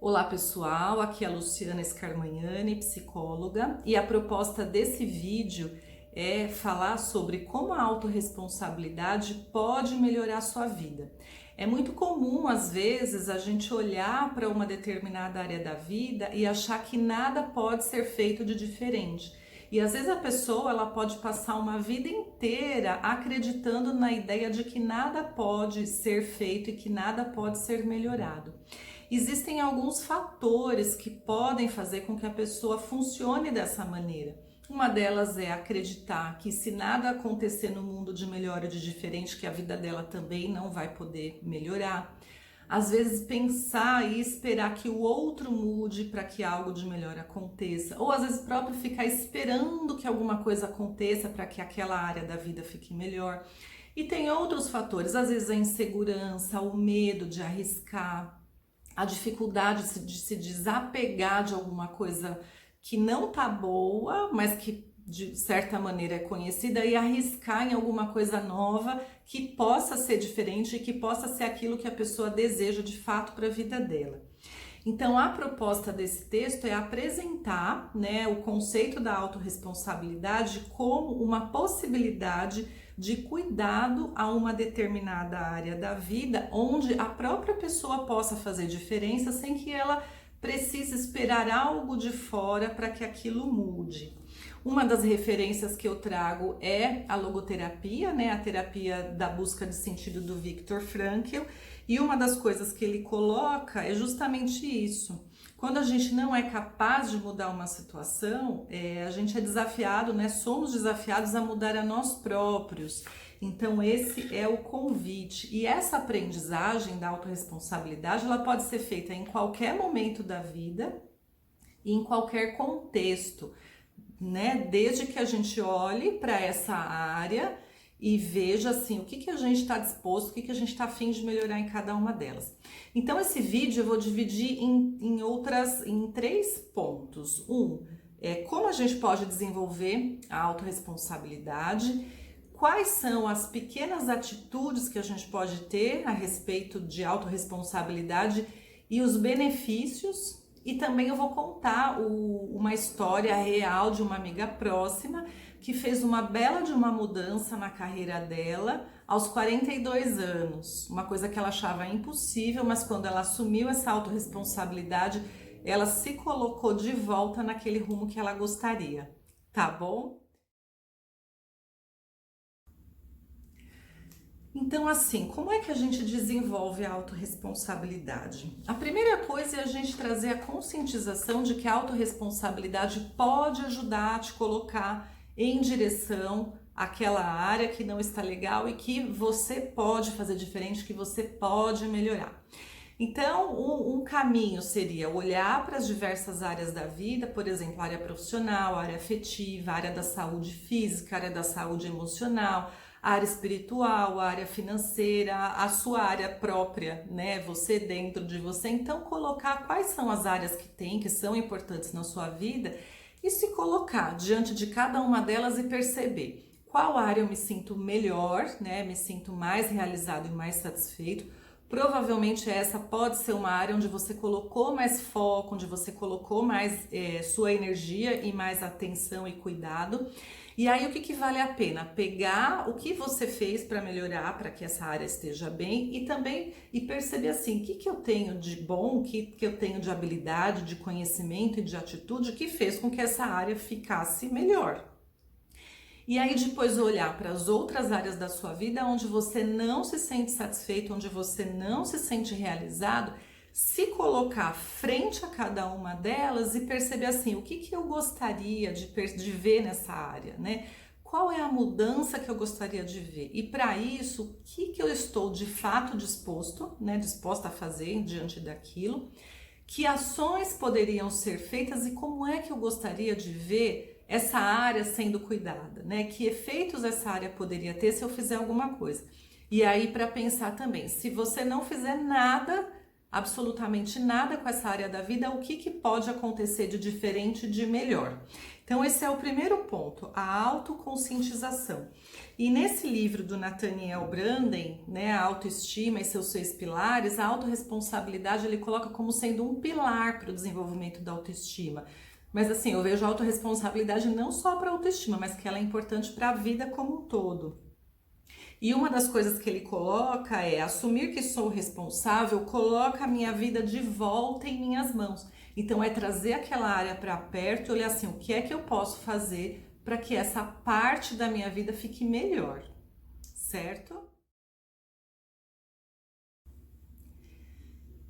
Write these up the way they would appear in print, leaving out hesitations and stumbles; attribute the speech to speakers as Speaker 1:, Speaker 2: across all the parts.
Speaker 1: Olá pessoal, aqui é a Luciana Scarmagnani, psicóloga, e a proposta desse vídeo é falar sobre como a autorresponsabilidade pode melhorar a sua vida. É muito comum, às vezes, a gente olhar para uma determinada área da vida e achar que nada pode ser feito de diferente. E às vezes a pessoa ela pode passar uma vida inteira acreditando na ideia de que nada pode ser feito e que nada pode ser melhorado. Existem alguns fatores que podem fazer com que a pessoa funcione dessa maneira. Uma delas é acreditar que se nada acontecer no mundo de melhor ou de diferente, que a vida dela também não vai poder melhorar. Às vezes pensar e esperar que o outro mude para que algo de melhor aconteça, ou às vezes próprio ficar esperando que alguma coisa aconteça para que aquela área da vida fique melhor. E tem outros fatores, às vezes a insegurança, o medo de arriscar, a dificuldade de se desapegar de alguma coisa que não tá boa, mas que de certa maneira é conhecida, e arriscar em alguma coisa nova que possa ser diferente e que possa ser aquilo que a pessoa deseja de fato para a vida dela. Então, a proposta desse texto é apresentar, o conceito da autorresponsabilidade como uma possibilidade de cuidado a uma determinada área da vida, onde a própria pessoa possa fazer diferença sem que ela precise esperar algo de fora para que aquilo mude. Uma das referências que eu trago é a logoterapia, a terapia da busca de sentido do Viktor Frankl, e uma das coisas que ele coloca é justamente isso. Quando a gente não é capaz de mudar uma situação, a gente é desafiado, somos desafiados a mudar a nós próprios. Então esse é o convite. E essa aprendizagem da autorresponsabilidade, ela pode ser feita em qualquer momento da vida e em qualquer contexto, Desde que a gente olhe para essa área e veja assim o que a gente está disposto, o que a gente está a fim de melhorar em cada uma delas. Então esse vídeo eu vou dividir em 3 pontos. Como a gente pode desenvolver a autorresponsabilidade, quais são as pequenas atitudes que a gente pode ter a respeito de autorresponsabilidade e os benefícios. E também eu vou contar uma história real de uma amiga próxima que fez uma bela de uma mudança na carreira dela aos 42 anos. Uma coisa que ela achava impossível, mas quando ela assumiu essa autorresponsabilidade, ela se colocou de volta naquele rumo que ela gostaria, tá bom? Então, assim, como é que a gente desenvolve a autorresponsabilidade? A primeira coisa é a gente trazer a conscientização de que a autorresponsabilidade pode ajudar a te colocar em direção àquela área que não está legal e que você pode fazer diferente, que você pode melhorar. Então, um caminho seria olhar para as diversas áreas da vida, por exemplo, a área profissional, a área afetiva, a área da saúde física, a área da saúde emocional, a área espiritual, a área financeira, a sua área própria, Você dentro de você. Então, colocar quais são as áreas que são importantes na sua vida e se colocar diante de cada uma delas e perceber qual área eu me sinto melhor, Me sinto mais realizado e mais satisfeito. Provavelmente essa pode ser uma área onde você colocou mais foco, onde você colocou mais sua energia e mais atenção e cuidado. E aí o que vale a pena? Pegar o que você fez para melhorar, para que essa área esteja bem e também perceber assim, o que eu tenho de bom, o que eu tenho de habilidade, de conhecimento e de atitude que fez com que essa área ficasse melhor. E aí depois olhar para as outras áreas da sua vida onde você não se sente satisfeito, onde você não se sente realizado, se colocar frente a cada uma delas e perceber assim, o que eu gostaria de ver nessa área, Qual é a mudança que eu gostaria de ver? E para isso, o que eu estou de fato disposta a fazer diante daquilo? Que ações poderiam ser feitas e como é que eu gostaria de ver essa área sendo cuidada, Que efeitos essa área poderia ter se eu fizer alguma coisa. E aí para pensar também, se você não fizer nada, absolutamente nada com essa área da vida, o que pode acontecer de diferente, de melhor. Então esse é o primeiro ponto, a autoconscientização. E nesse livro do Nathaniel Branden, né, a autoestima e seus 6 pilares, a autorresponsabilidade ele coloca como sendo um pilar para o desenvolvimento da autoestima. Mas assim, eu vejo a autorresponsabilidade não só para a autoestima, mas que ela é importante para a vida como um todo. E uma das coisas que ele coloca é assumir que sou responsável, coloca a minha vida de volta em minhas mãos. Então é trazer aquela área para perto e olhar assim, o que é que eu posso fazer para que essa parte da minha vida fique melhor, certo?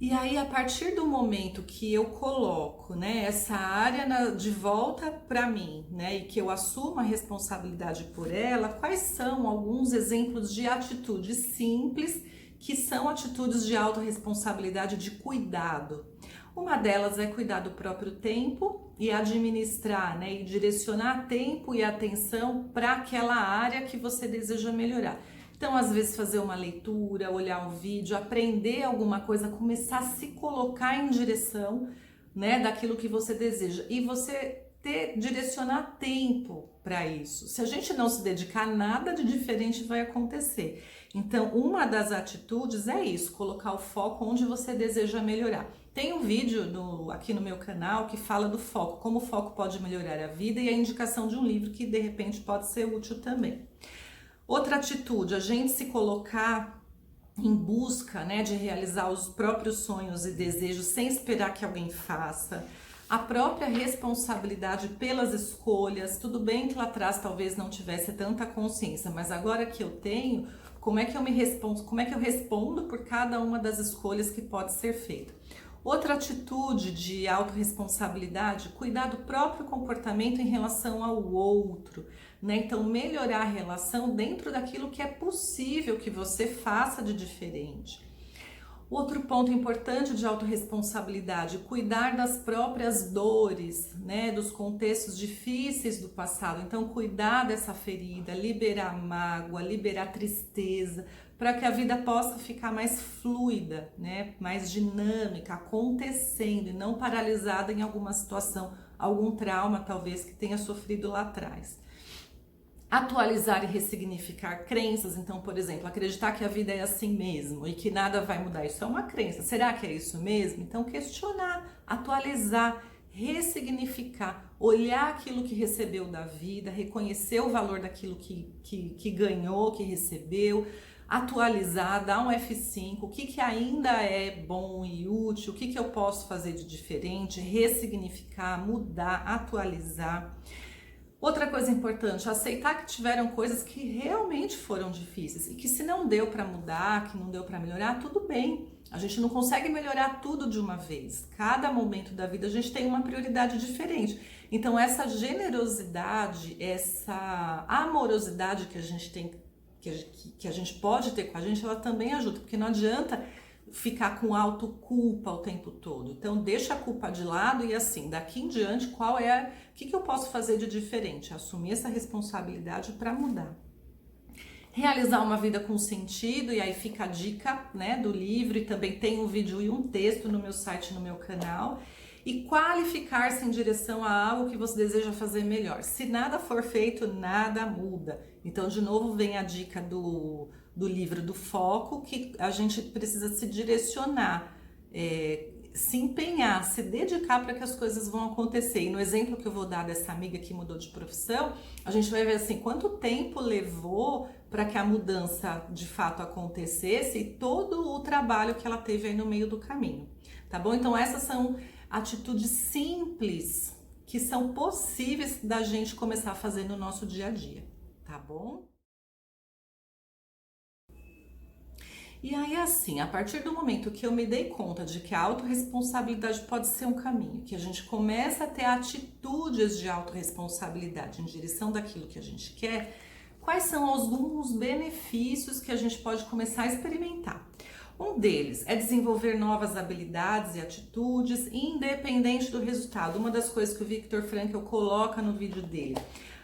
Speaker 1: E aí, a partir do momento que eu coloco, né, essa área de volta para mim, né, e que eu assumo a responsabilidade por ela, quais são alguns exemplos de atitudes simples que são atitudes de autorresponsabilidade, de cuidado? Uma delas é cuidar do próprio tempo e administrar, né, e direcionar tempo e atenção para aquela área que você deseja melhorar. Então, às vezes, fazer uma leitura, olhar um vídeo, aprender alguma coisa, começar a se colocar em direção, né, daquilo que você deseja. E você direcionar tempo para isso. Se a gente não se dedicar, nada de diferente vai acontecer. Então, uma das atitudes é isso, colocar o foco onde você deseja melhorar. Tem um vídeo aqui no meu canal que fala do foco, como o foco pode melhorar a vida e a indicação de um livro que, de repente, pode ser útil também. Outra atitude, a gente se colocar em busca, né, de realizar os próprios sonhos e desejos sem esperar que alguém faça. A própria responsabilidade pelas escolhas, tudo bem que lá atrás talvez não tivesse tanta consciência, mas agora que eu tenho, como é que eu respondo por cada uma das escolhas que pode ser feita. Outra atitude de autorresponsabilidade, cuidar do próprio comportamento em relação ao outro, né? Então, melhorar a relação dentro daquilo que é possível que você faça de diferente. Outro ponto importante de autorresponsabilidade, cuidar das próprias dores, né? Dos contextos difíceis do passado. Então, cuidar dessa ferida, liberar mágoa, liberar tristeza, para que a vida possa ficar mais fluida, né? Mais dinâmica, acontecendo e não paralisada em alguma situação, algum trauma talvez que tenha sofrido lá atrás. Atualizar e ressignificar crenças, então, por exemplo, acreditar que a vida é assim mesmo e que nada vai mudar, isso é uma crença, será que é isso mesmo? Então, questionar, atualizar, ressignificar, olhar aquilo que recebeu da vida, reconhecer o valor daquilo que ganhou, que recebeu, atualizar, dar um F5, o que ainda é bom e útil, o que eu posso fazer de diferente, ressignificar, mudar, atualizar. Outra coisa importante, aceitar que tiveram coisas que realmente foram difíceis e que se não deu para mudar, que não deu para melhorar, tudo bem. A gente não consegue melhorar tudo de uma vez. Cada momento da vida a gente tem uma prioridade diferente. Então essa generosidade, essa amorosidade que a gente tem, que a gente pode ter com a gente, ela também ajuda, porque não adianta ficar com autoculpa o tempo todo. Então deixa a culpa de lado e assim, daqui em diante, o que eu posso fazer de diferente? Assumir essa responsabilidade para mudar. Realizar uma vida com sentido, e aí fica a dica, né, do livro, e também tem um vídeo e um texto no meu site, no meu canal. E qualificar-se em direção a algo que você deseja fazer melhor. Se nada for feito, nada muda. Então, de novo, vem a dica do livro do foco, que a gente precisa se direcionar, se empenhar, se dedicar para que as coisas vão acontecer. E no exemplo que eu vou dar dessa amiga que mudou de profissão, a gente vai ver assim, quanto tempo levou para que a mudança de fato acontecesse e todo o trabalho que ela teve aí no meio do caminho, tá bom? Então essas são atitudes simples que são possíveis da gente começar a fazer no nosso dia a dia, tá bom? E aí, assim, a partir do momento que eu me dei conta de que a autorresponsabilidade pode ser um caminho, que a gente começa a ter atitudes de autorresponsabilidade em direção daquilo que a gente quer, quais são alguns benefícios que a gente pode começar a experimentar? Um deles é desenvolver novas habilidades e atitudes, independente do resultado. Uma das coisas que o Viktor Frankl coloca no vídeo dele.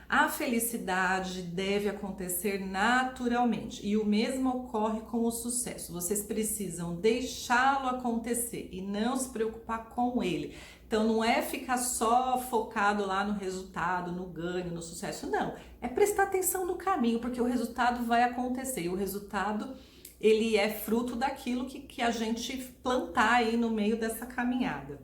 Speaker 1: A felicidade deve acontecer naturalmente e o mesmo ocorre com o sucesso. Vocês precisam deixá-lo acontecer e não se preocupar com ele. Então não é ficar só focado lá no resultado, no ganho, no sucesso, não. É prestar atenção no caminho, porque o resultado vai acontecer e o resultado ele é fruto daquilo que a gente plantar aí no meio dessa caminhada.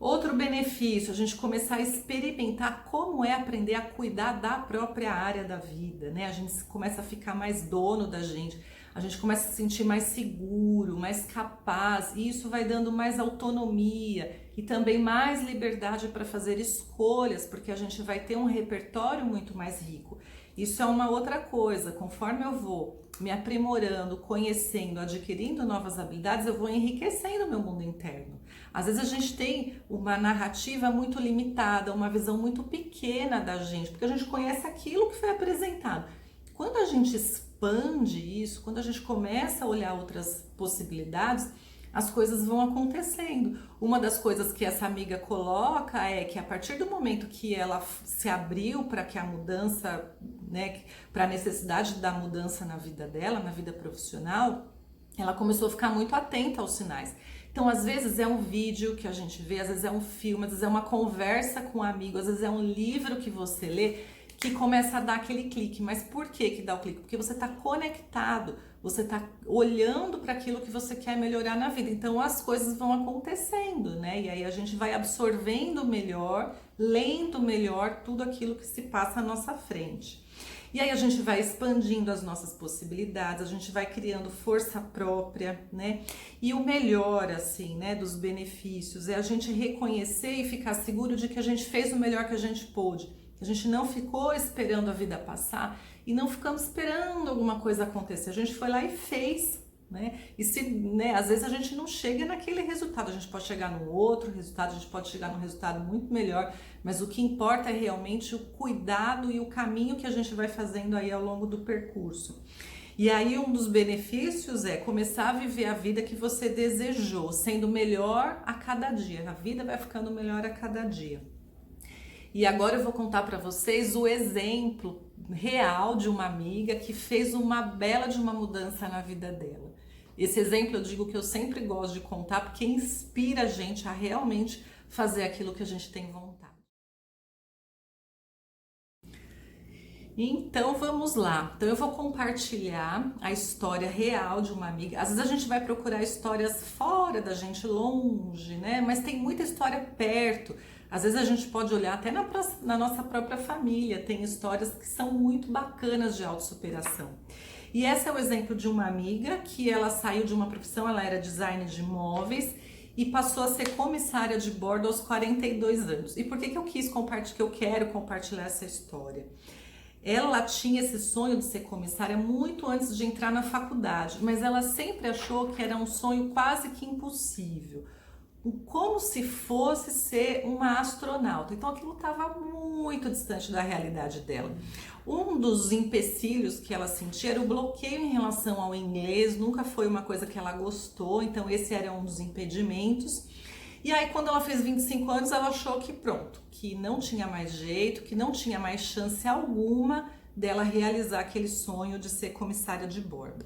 Speaker 1: Outro benefício, a gente começar a experimentar como é aprender a cuidar da própria área da vida, né? A gente começa a ficar mais dono da gente, a gente começa a se sentir mais seguro, mais capaz, e isso vai dando mais autonomia e também mais liberdade para fazer escolhas, porque a gente vai ter um repertório muito mais rico. Isso é uma outra coisa, conforme eu vou me aprimorando, conhecendo, adquirindo novas habilidades, eu vou enriquecendo o meu mundo interno. Às vezes a gente tem uma narrativa muito limitada, uma visão muito pequena da gente, porque a gente conhece aquilo que foi apresentado. Quando a gente expande isso, quando a gente começa a olhar outras possibilidades, as coisas vão acontecendo. Uma das coisas que essa amiga coloca é que a partir do momento que ela se abriu para que a mudança, né, para a necessidade da mudança na vida dela, na vida profissional, ela começou a ficar muito atenta aos sinais. Então, às vezes é um vídeo que a gente vê, às vezes é um filme, às vezes é uma conversa com um amigo, às vezes é um livro que você lê que começa a dar aquele clique. Mas por que dá o clique? Porque você está conectado, você está olhando para aquilo que você quer melhorar na vida. Então as coisas vão acontecendo, né? E aí a gente vai absorvendo melhor, lendo melhor tudo aquilo que se passa à nossa frente. E aí a gente vai expandindo as nossas possibilidades, a gente vai criando força própria, né? E o melhor, assim, né, dos benefícios é a gente reconhecer e ficar seguro de que a gente fez o melhor que a gente pôde. A gente não ficou esperando a vida passar e não ficamos esperando alguma coisa acontecer. A gente foi lá e fez, né? E se, né, às vezes a gente não chega naquele resultado, a gente pode chegar num outro resultado, a gente pode chegar num resultado muito melhor, mas o que importa é realmente o cuidado e o caminho que a gente vai fazendo aí ao longo do percurso. E aí um dos benefícios é começar a viver a vida que você desejou, sendo melhor a cada dia. A vida vai ficando melhor a cada dia. E agora eu vou contar para vocês o exemplo real de uma amiga que fez uma bela de uma mudança na vida dela. Esse exemplo eu digo que eu sempre gosto de contar porque inspira a gente a realmente fazer aquilo que a gente tem vontade. Então vamos lá. Então eu vou compartilhar a história real de uma amiga. Às vezes a gente vai procurar histórias fora da gente, longe, né? Mas tem muita história perto. Às vezes a gente pode olhar até na nossa própria família. Tem histórias que são muito bacanas de autossuperação. E esse é o exemplo de uma amiga que ela saiu de uma profissão, ela era designer de móveis e passou a ser comissária de bordo aos 42 anos. E por que eu quis compartilhar, que eu quero compartilhar essa história? Ela tinha esse sonho de ser comissária muito antes de entrar na faculdade, mas ela sempre achou que era um sonho quase que impossível, como se fosse ser uma astronauta. Então aquilo estava muito distante da realidade dela. Um dos empecilhos que ela sentia era o bloqueio em relação ao inglês, nunca foi uma coisa que ela gostou, então esse era um dos impedimentos. E aí quando ela fez 25 anos, ela achou que pronto, que não tinha mais jeito, que não tinha mais chance alguma dela realizar aquele sonho de ser comissária de bordo.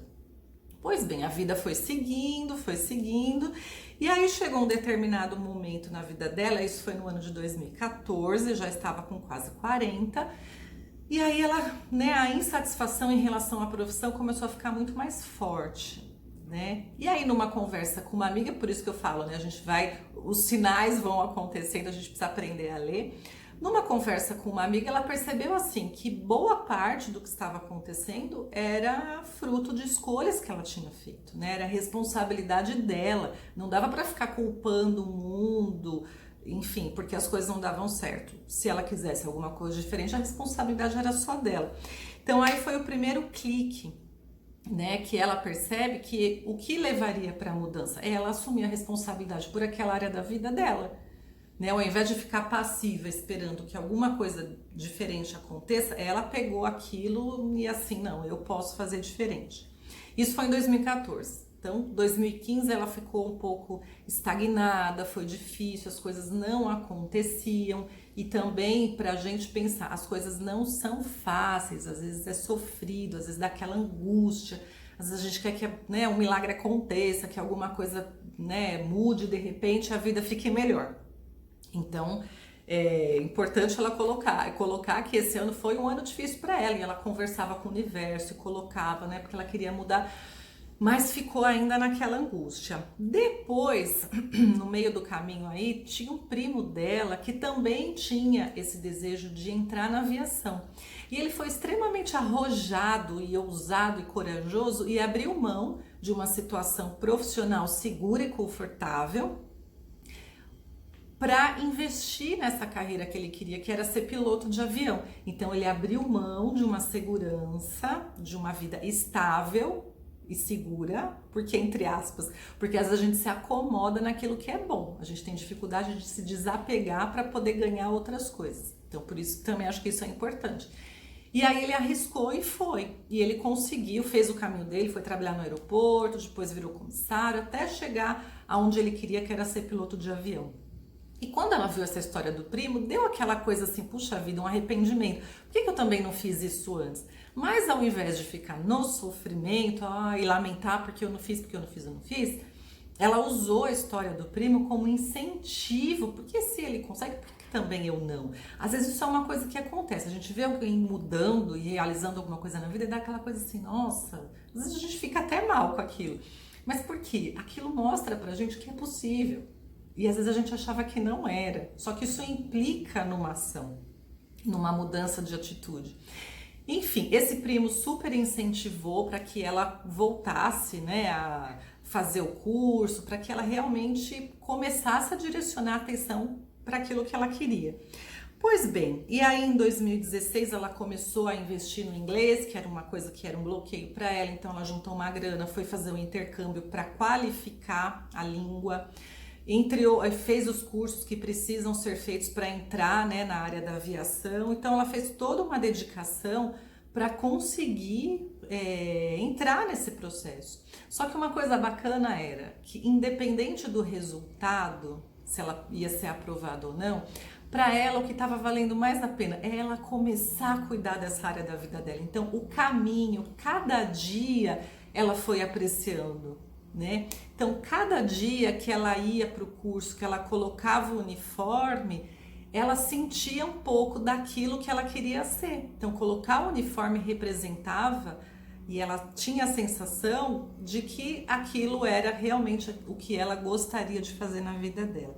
Speaker 1: Pois bem, a vida foi seguindo, e aí chegou um determinado momento na vida dela, isso foi no ano de 2014, já estava com quase 40, e aí ela, né, a insatisfação em relação à profissão começou a ficar muito mais forte. Né? E aí numa conversa com uma amiga, por isso que eu falo, né? A gente vai, os sinais vão acontecendo, a gente precisa aprender a ler. Numa conversa com uma amiga, ela percebeu assim que boa parte do que estava acontecendo era fruto de escolhas que ela tinha feito, né? Era responsabilidade dela, não dava para ficar culpando o mundo, enfim, porque as coisas não davam certo. Se ela quisesse alguma coisa diferente, a responsabilidade era só dela. Então aí foi o primeiro clique, né, que ela percebe que o que levaria para a mudança é ela assumir a responsabilidade por aquela área da vida dela, né, ao invés de ficar passiva esperando que alguma coisa diferente aconteça, ela pegou aquilo e assim, não, eu posso fazer diferente. Isso foi em 2014. Então, 2015 ela ficou um pouco estagnada, foi difícil, as coisas não aconteciam e também para a gente pensar, as coisas não são fáceis, às vezes é sofrido, às vezes dá aquela angústia, às vezes a gente quer que, né, um milagre aconteça, que alguma coisa, né, mude de repente, a vida fique melhor. Então, é importante ela colocar que esse ano foi um ano difícil para ela, e ela conversava com o universo e colocava, né, porque ela queria mudar, mas ficou ainda naquela angústia. Depois, no meio do caminho aí, tinha um primo dela que também tinha esse desejo de entrar na aviação. E ele foi extremamente arrojado e ousado e corajoso e abriu mão de uma situação profissional segura e confortável para investir nessa carreira que ele queria, que era ser piloto de avião. Então ele abriu mão de uma segurança, de uma vida estável e segura, porque entre aspas, porque às vezes a gente se acomoda naquilo que é bom, a gente tem dificuldade de se desapegar para poder ganhar outras coisas. Então por isso também acho que isso é importante. E aí ele arriscou e foi, e ele conseguiu, fez o caminho dele, foi trabalhar no aeroporto, depois virou comissário, até chegar aonde ele queria, que era ser piloto de avião. E quando ela viu essa história do primo, deu aquela coisa assim, puxa vida, um arrependimento. Por que eu também não fiz isso antes? Mas ao invés de ficar no sofrimento e lamentar porque eu não fiz, ela usou a história do primo como incentivo, porque se ele consegue, por que também eu não? Às vezes isso é uma coisa que acontece, a gente vê alguém mudando e realizando alguma coisa na vida e dá aquela coisa assim, nossa, às vezes a gente fica até mal com aquilo. Mas por quê? Aquilo mostra pra gente que é possível. E às vezes a gente achava que não era, só que isso implica numa ação, numa mudança de atitude. Enfim, esse primo super incentivou para que ela voltasse, né, a fazer o curso, para que ela realmente começasse a direcionar a atenção para aquilo que ela queria. Pois bem, e aí em 2016 ela começou a investir no inglês, que era uma coisa que era um bloqueio para ela, então ela juntou uma grana, foi fazer um intercâmbio para qualificar a língua. Fez os cursos que precisam ser feitos para entrar, né, na área da aviação. Então ela fez toda uma dedicação para conseguir entrar nesse processo. Só que uma coisa bacana era que, independente do resultado, se ela ia ser aprovada ou não, para ela o que estava valendo mais a pena é ela começar a cuidar dessa área da vida dela. Então o caminho, cada dia ela foi apreciando, né? Então, cada dia que ela ia para o curso, que ela colocava o uniforme, ela sentia um pouco daquilo que ela queria ser. Então, colocar o uniforme representava e ela tinha a sensação de que aquilo era realmente o que ela gostaria de fazer na vida dela.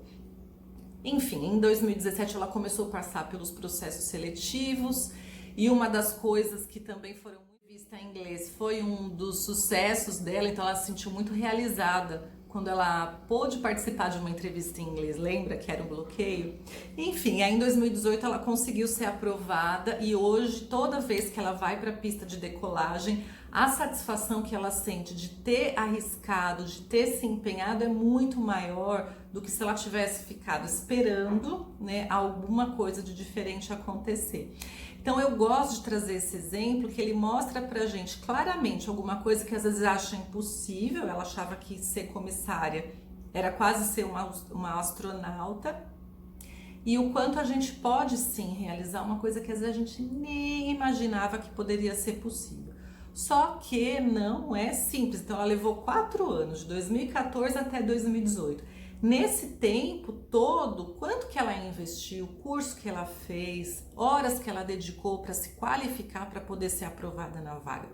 Speaker 1: Enfim, em 2017 ela começou a passar pelos processos seletivos e uma das coisas que também foram vista em inglês foi um dos sucessos dela, então ela se sentiu muito realizada quando ela pôde participar de uma entrevista em inglês, lembra que era um bloqueio? Enfim, aí em 2018 ela conseguiu ser aprovada e hoje, toda vez que ela vai para a pista de decolagem, a satisfação que ela sente de ter arriscado, de ter se empenhado é muito maior do que se ela tivesse ficado esperando, né, alguma coisa de diferente acontecer. Então eu gosto de trazer esse exemplo que ele mostra pra gente claramente alguma coisa que às vezes acha impossível, ela achava que ser comissária era quase ser uma astronauta, e o quanto a gente pode sim realizar uma coisa que às vezes a gente nem imaginava que poderia ser possível. Só que não é simples, então ela levou 4 anos, de 2014 até 2018. Nesse tempo todo, quanto que ela investiu, o curso que ela fez, horas que ela dedicou para se qualificar para poder ser aprovada na vaga.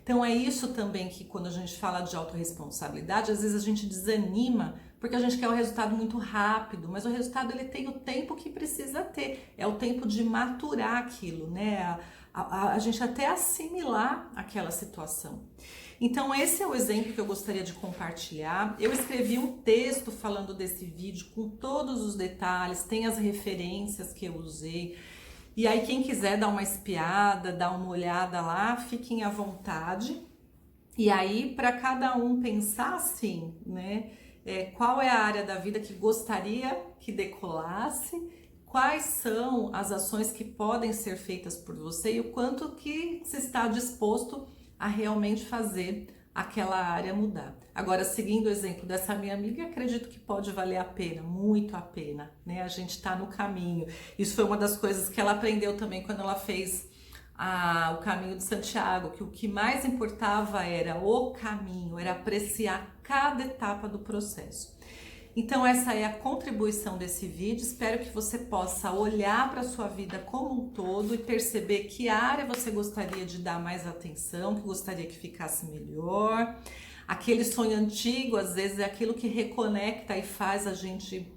Speaker 1: Então é isso também que quando a gente fala de autorresponsabilidade, às vezes a gente desanima porque a gente quer o resultado muito rápido, mas o resultado ele tem o tempo que precisa ter, é o tempo de maturar aquilo, né? A gente até assimilar aquela situação. Então esse é o exemplo que eu gostaria de compartilhar. Eu escrevi um texto falando desse vídeo com todos os detalhes, tem as referências que eu usei. E aí quem quiser dar uma espiada, dar uma olhada lá, fiquem à vontade. E aí para cada um pensar assim, né? Qual é a área da vida que gostaria que decolasse, quais são as ações que podem ser feitas por você e o quanto que se está disposto a realmente fazer aquela área mudar. Agora, seguindo o exemplo dessa minha amiga, acredito que pode valer a pena, muito a pena, né? A gente está no caminho. Isso foi uma das coisas que ela aprendeu também quando ela fez o caminho de Santiago, que o que mais importava era o caminho, era apreciar cada etapa do processo. Então essa é a contribuição desse vídeo, espero que você possa olhar para a sua vida como um todo e perceber que área você gostaria de dar mais atenção, que gostaria que ficasse melhor. Aquele sonho antigo, às vezes, é aquilo que reconecta e faz a gente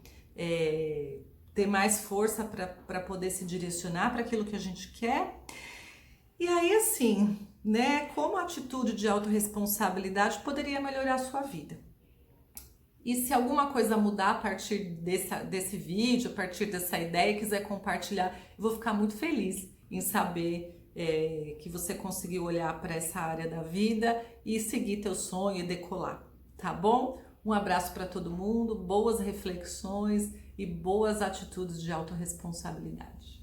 Speaker 1: ter mais força para poder se direcionar para aquilo que a gente quer. E aí, assim, né, como atitude de autorresponsabilidade poderia melhorar a sua vida. E se alguma coisa mudar a partir desse vídeo, a partir dessa ideia e quiser compartilhar, eu vou ficar muito feliz em saber que você conseguiu olhar para essa área da vida e seguir teu sonho e decolar, tá bom? Um abraço para todo mundo, boas reflexões e boas atitudes de autorresponsabilidade.